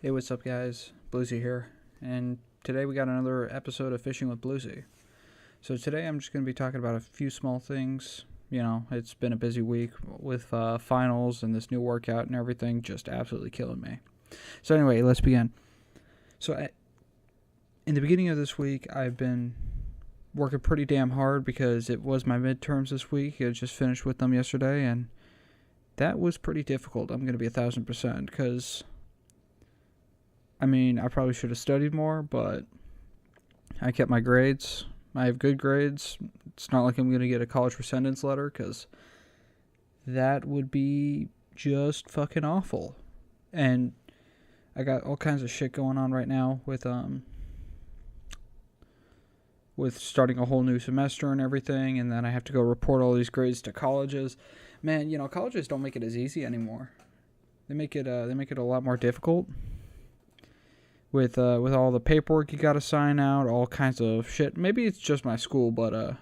Hey, what's up, guys? Bluzie here, and today we got another episode of Fishing with Bluzie. So today I'm just going to be talking about a few small things. It's been a busy week with finals and this new workout and everything just absolutely killing me. So anyway, let's begin. In the beginning of this week, I've been working pretty damn hard because it was my midterms this week. I just finished with them yesterday, and that was pretty difficult. I'm going to be 1,000% because I probably should have studied more, but I kept my grades. I have good grades. It's not like I'm going to get a college presentence letter, because that would be just fucking awful. And I got all kinds of shit going on right now with starting a whole new semester and everything, and then I have to go report all these grades to colleges. Man, colleges don't make it as easy anymore. They make it a lot more difficult. With all the paperwork you gotta sign out, all kinds of shit. Maybe it's just my school, but I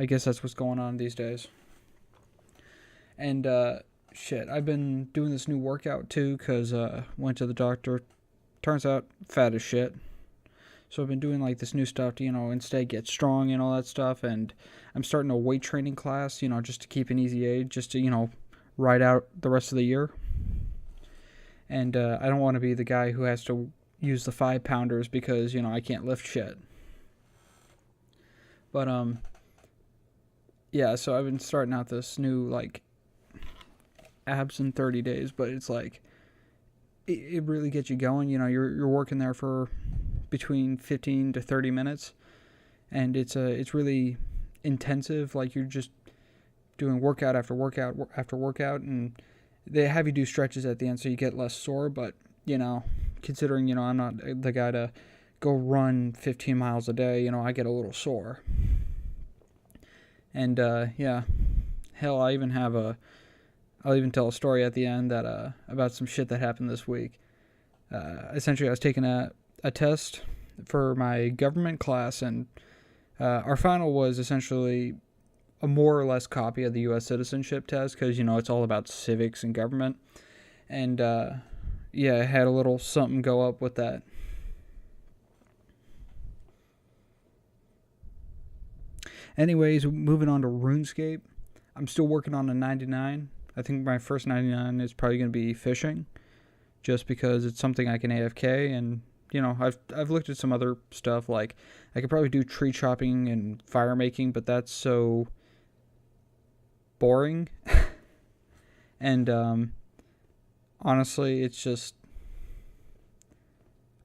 guess that's what's going on these days. And shit, I've been doing this new workout too, cause went to the doctor. Turns out fat as shit. So I've been doing like this new stuff to instead get strong and all that stuff. And I'm starting a weight training class, just to keep an easy age, just to ride out the rest of the year. And I don't want to be the guy who has to use the 5-pounders because, I can't lift shit. But, yeah, so I've been starting out this new, abs in 30 days. But it's it really gets you going. You're working there for between 15 to 30 minutes. And it's really intensive. You're just doing workout after workout after workout. And they have you do stretches at the end so you get less sore, but, considering, I'm not the guy to go run 15 miles a day, I get a little sore. And, yeah, hell, I'll even tell a story at the end that, about some shit that happened this week. Essentially, I was taking a test for my government class, and, our final was essentially a more or less copy of the U.S. citizenship test, because, it's all about civics and government. And, yeah, I had a little something go up with that. Anyways, moving on to RuneScape. I'm still working on a 99. I think my first 99 is probably going to be fishing, just because it's something I can AFK, and, I've looked at some other stuff, I could probably do tree chopping and fire making, but that's so boring. And honestly, it's just,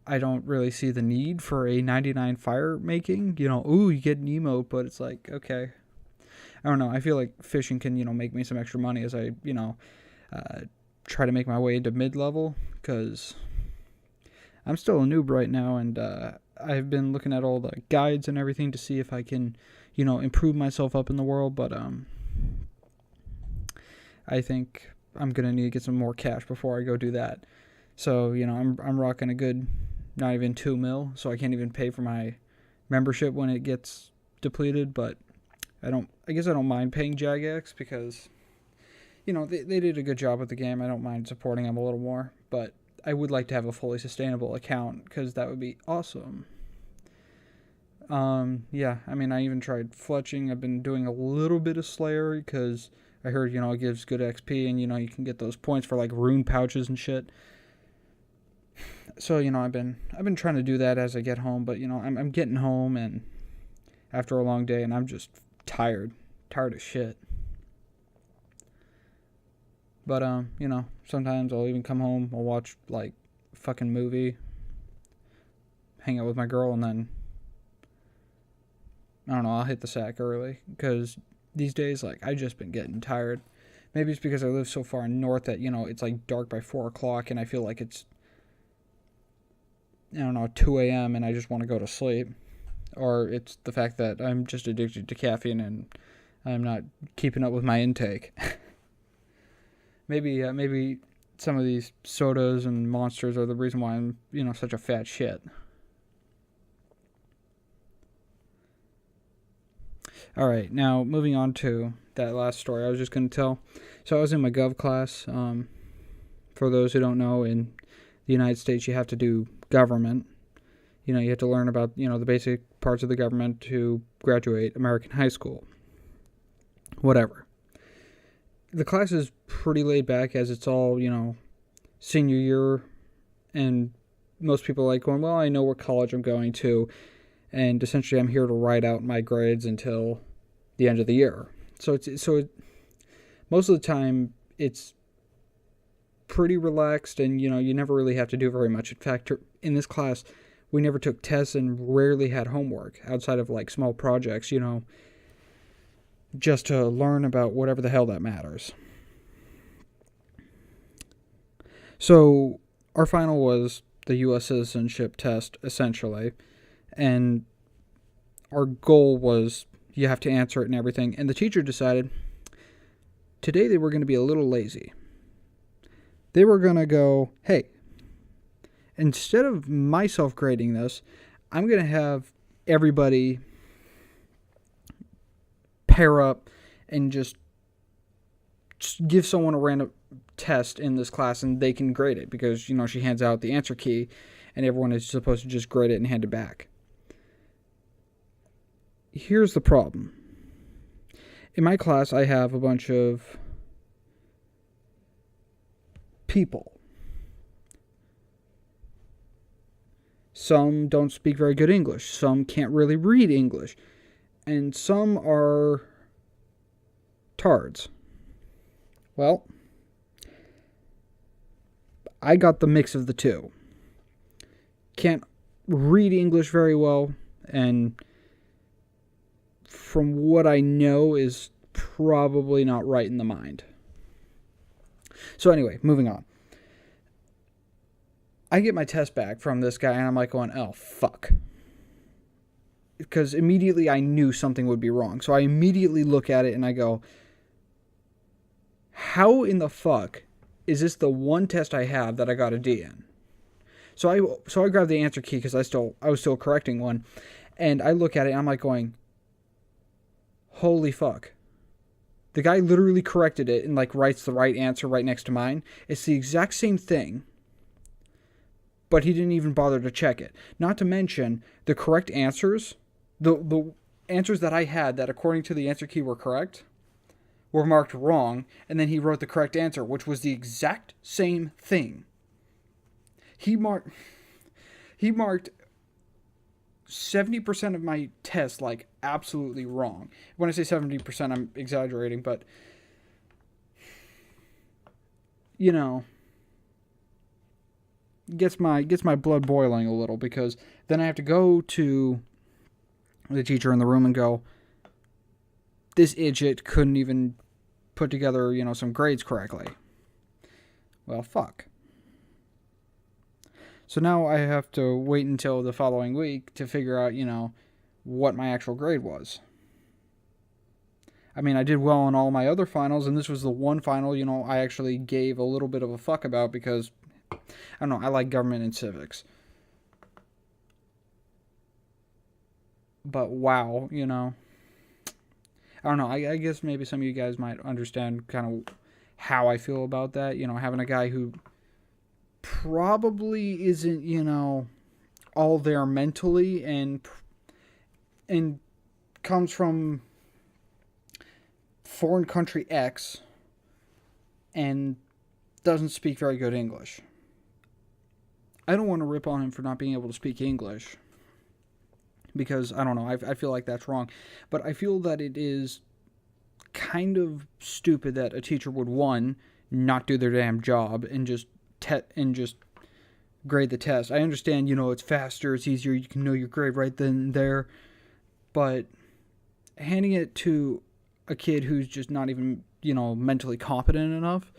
I don't really see the need for a 99 fire making. You get an emote, but it's okay. I don't know. I feel like fishing can make me some extra money as I try to make my way into mid-level, because I'm still a noob right now, and I've been looking at all the guides and everything to see if I can improve myself up in the world, but I think I'm going to need to get some more cash before I go do that. So, I'm rocking a good, not even 2 mil, so I can't even pay for my membership when it gets depleted, but I guess I don't mind paying Jagex because, they did a good job with the game. I don't mind supporting them a little more, but I would like to have a fully sustainable account, because that would be awesome. Yeah, I even tried fletching. I've been doing a little bit of Slayer, because I heard, it gives good XP, and, you can get those points for, rune pouches and shit. So, I've been trying to do that as I get home, but, I'm getting home, and after a long day, and I'm just tired as shit. But, sometimes I'll even come home, I'll watch, a fucking movie, hang out with my girl, and then, I don't know, I'll hit the sack early, because these days, I've just been getting tired. Maybe it's because I live so far north that, it's, dark by 4 o'clock, and I feel like it's, 2 a.m., and I just want to go to sleep. Or it's the fact that I'm just addicted to caffeine, and I'm not keeping up with my intake. Maybe some of these sodas and monsters are the reason why I'm, such a fat shit. All right, now moving on to that last story I was just going to tell. So I was in my gov class For those who don't know, in the United States, you have to do government. You know, you have to learn about, you know, the basic parts of the government to graduate American high school. Whatever. The class is pretty laid back as it's all, you know, senior year, and most people are like going, well, I know what college I'm going to, and essentially I'm here to write out my grades until the end of the year. So most of the time it's pretty relaxed, and you know, you never really have to do very much. In fact, in this class, we never took tests and rarely had homework outside of like small projects, you know, just to learn about whatever the hell that matters. So our final was the U.S. citizenship test, essentially, and our goal was you have to answer it and everything. And the teacher decided today they were going to be a little lazy. They were going to go, hey, instead of myself grading this, I'm going to have everybody pair up and just give someone a random test in this class and they can grade it, because, you know, she hands out the answer key and everyone is supposed to just grade it and hand it back. Here's the problem. In my class, I have a bunch of people. Some don't speak very good English. Some can't really read English. And some are tards. Well, I got the mix of the two. Can't read English very well, and from what I know is probably not right in the mind. So anyway, moving on. I get my test back from this guy, and I'm like going, oh, fuck. Because immediately I knew something would be wrong. So I immediately look at it and I go, how in the fuck is this the one test I have that I got a D in? So I grabbed the answer key because I was still correcting one, and I look at it and I'm like going, holy fuck. The guy literally corrected it and like writes the right answer right next to mine. It's the exact same thing, but he didn't even bother to check it. Not to mention the correct answers, the answers that I had that according to the answer key were correct, were marked wrong, and then he wrote the correct answer, which was the exact same thing. He marked 70% of my test like absolutely wrong. When I say 70%, I'm exaggerating, but you know, gets my blood boiling a little, because then I have to go to the teacher in the room and go, this idiot couldn't even put together, you know, some grades correctly. Well, fuck. So now I have to wait until the following week to figure out, you know, what my actual grade was. I mean, I did well on all my other finals, and this was the one final, you know, I actually gave a little bit of a fuck about, because, I don't know, I like government and civics. But wow, you know, I don't know, I guess maybe some of you guys might understand kind of how I feel about that, you know, having a guy who probably isn't, you know, all there mentally, and comes from foreign country X and doesn't speak very good English. I don't want to rip on him for not being able to speak English, because, I don't know, I feel like that's wrong. But I feel that it is kind of stupid that a teacher would, one, not do their damn job and just grade the test. I understand, you know, it's faster, it's easier, you can know your grade right then and there, but handing it to a kid who's just not even, you know, mentally competent enough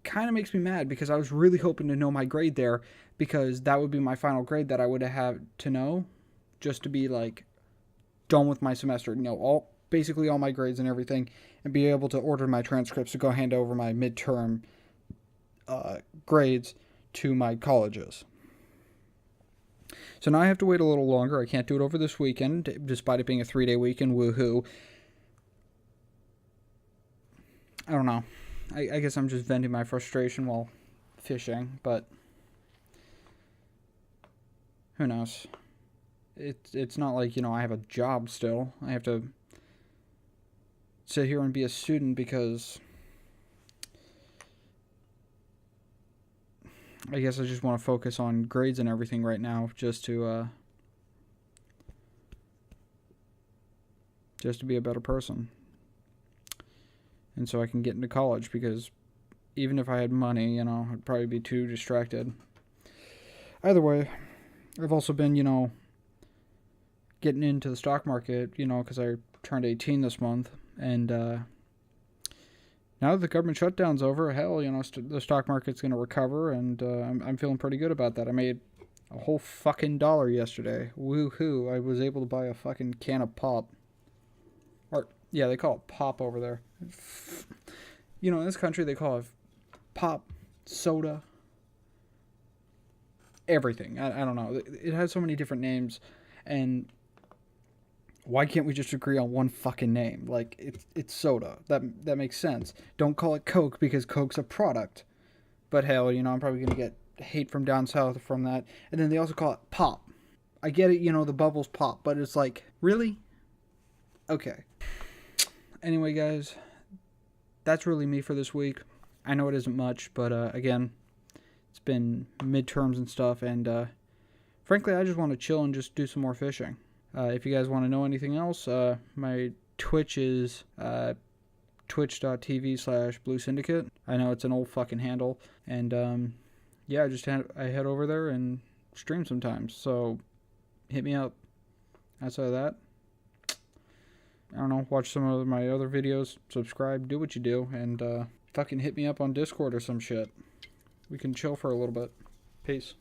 kind of makes me mad, because I was really hoping to know my grade there, because that would be my final grade that I would have had to know, just to be like done with my semester, you know, basically all my grades and everything, and be able to order my transcripts to go hand over my midterm grades to my colleges. So now I have to wait a little longer. I can't do it over this weekend, despite it being a 3-day weekend. Woohoo. I don't know. I guess I'm just venting my frustration while fishing, but who knows? It's not like, I have a job still. I have to sit here and be a student because I guess I just want to focus on grades and everything right now just to be a better person. And so I can get into college, because even if I had money, I'd probably be too distracted. Either way, I've also been, getting into the stock market, because I turned 18 this month. And now that the government shutdown's over, hell, the stock market's going to recover, and I'm feeling pretty good about that. I made a whole fucking $1 yesterday. Woohoo. I was able to buy a fucking can of pop. Or, yeah, they call it pop over there. In this country, they call it pop, soda, everything. I don't know. It has so many different names, and why can't we just agree on one fucking name? Like, it's soda. That makes sense. Don't call it Coke, because Coke's a product. But hell, I'm probably going to get hate from down south from that. And then they also call it pop. I get it, the bubbles pop, but it's like, really? Okay. Anyway, guys, that's really me for this week. I know it isn't much, but again, it's been midterms and stuff, and frankly, I just want to chill and just do some more fishing. If you guys want to know anything else, my Twitch is twitch.tv/Blue I know it's an old fucking handle, and yeah, I head over there and stream sometimes, so hit me up. Outside of that, I don't know, watch some of my other videos, subscribe, do what you do, and fucking hit me up on Discord or some shit. We can chill for a little bit. Peace.